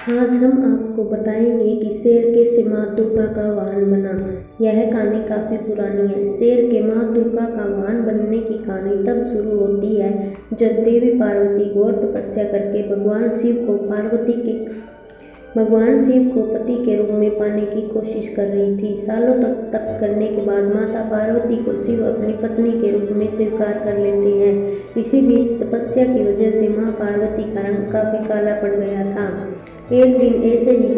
आज हम आपको बताएंगे कि शेर कैसे माँ दुर्गा का वाहन बना। यह कहानी काफ़ी पुरानी है। शेर के माँ दुर्गा का वाहन बनने की कहानी तब शुरू होती है जब देवी पार्वती घोर तपस्या करके भगवान शिव को पति के रूप में पाने की कोशिश कर रही थी। सालों तक तप करने के बाद माता पार्वती को शिव अपनी पत्नी के रूप में स्वीकार कर लेते हैं। इसी बीच तपस्या की वजह से माँ पार्वती का रंग काफ़ी काला पड़ गया था। एक दिन ऐसे ही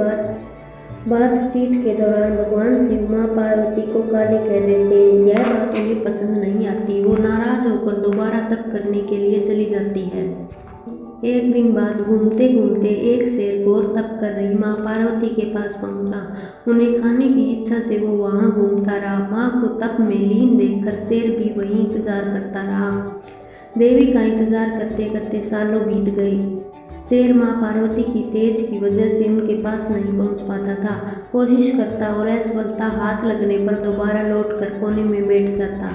बातचीत के दौरान भगवान शिव माँ पार्वती को काली कह देते हैं। यह बात उन्हें पसंद नहीं आती। वो नाराज होकर दोबारा तप करने के लिए चली जाती है। एक दिन बाद घूमते घूमते एक शेर घोर तप कर रही माँ पार्वती के पास पहुंचा। उन्हें खाने की इच्छा से वो वहां घूमता रहा। माँ को तप में लीन देखकर शेर भी वहीं इंतजार करता रहा। देवी का इंतजार करते करते सालों बीत गए। शेर माँ पार्वती की तेज की वजह से उनके पास नहीं पहुंच पाता था। कोशिश करता और असफलता हाथ लगने पर दोबारा लौटकर कोने में बैठ जाता।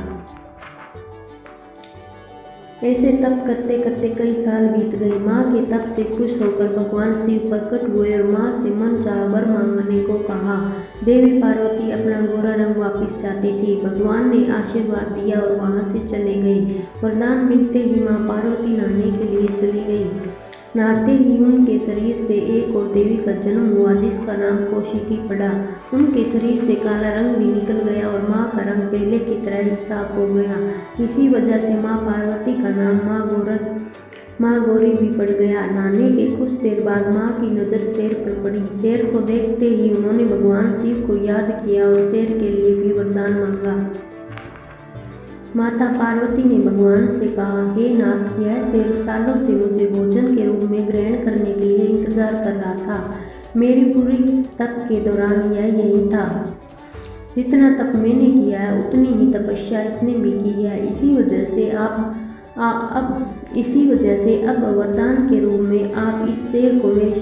ऐसे तप करते करते कई साल बीत गए। माँ के तप से खुश होकर भगवान शिव प्रकट हुए और माँ से मन चाहा वर मांगने को कहा। देवी पार्वती अपना गोरा रंग वापस चाहती थी। भगवान ने आशीर्वाद दिया और वहाँ से चले गए। वरदान मिलते ही माँ पार्वती नहाने के लिए चली गई। नहाते ही उनके शरीर से एक और देवी का जन्म हुआ जिसका नाम कौशिकी पड़ा। उनके शरीर से काला रंग भी निकल गया और माँ का रंग पहले की तरह ही साफ हो गया। इसी वजह से माँ पार्वती का नाम माँ गौरी भी पड़ गया। नहाने के कुछ देर बाद माँ की नज़र शेर पर पड़ी। शेर को देखते ही उन्होंने भगवान शिव को याद किया और शेर के लिए भी वरदान मांगा। माता पार्वती ने भगवान से कहा, हे नाथ, यह शेर सालों से मुझे भोजन के रूप में ग्रहण करने के लिए इंतजार कर रहा था। मेरी पूरी तप के दौरान यह यही था। जितना तप मैंने किया है उतनी ही तपस्या इसने भी की है। इसी वजह से अब वरदान के रूप में आप इस शेर को मेरी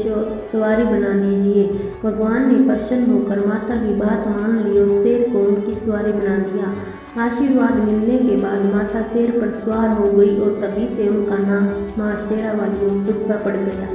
सवारी बना दीजिए। भगवान ने प्रसन्न होकर माता की बात मान ली और शेर को उनकी सवारी बना दिया। आशीर्वाद मिलने के बाद माता शेर पर सवार हो गई और तभी से उनका नाम माँ शेरावाली दुर्गा पड़ गया।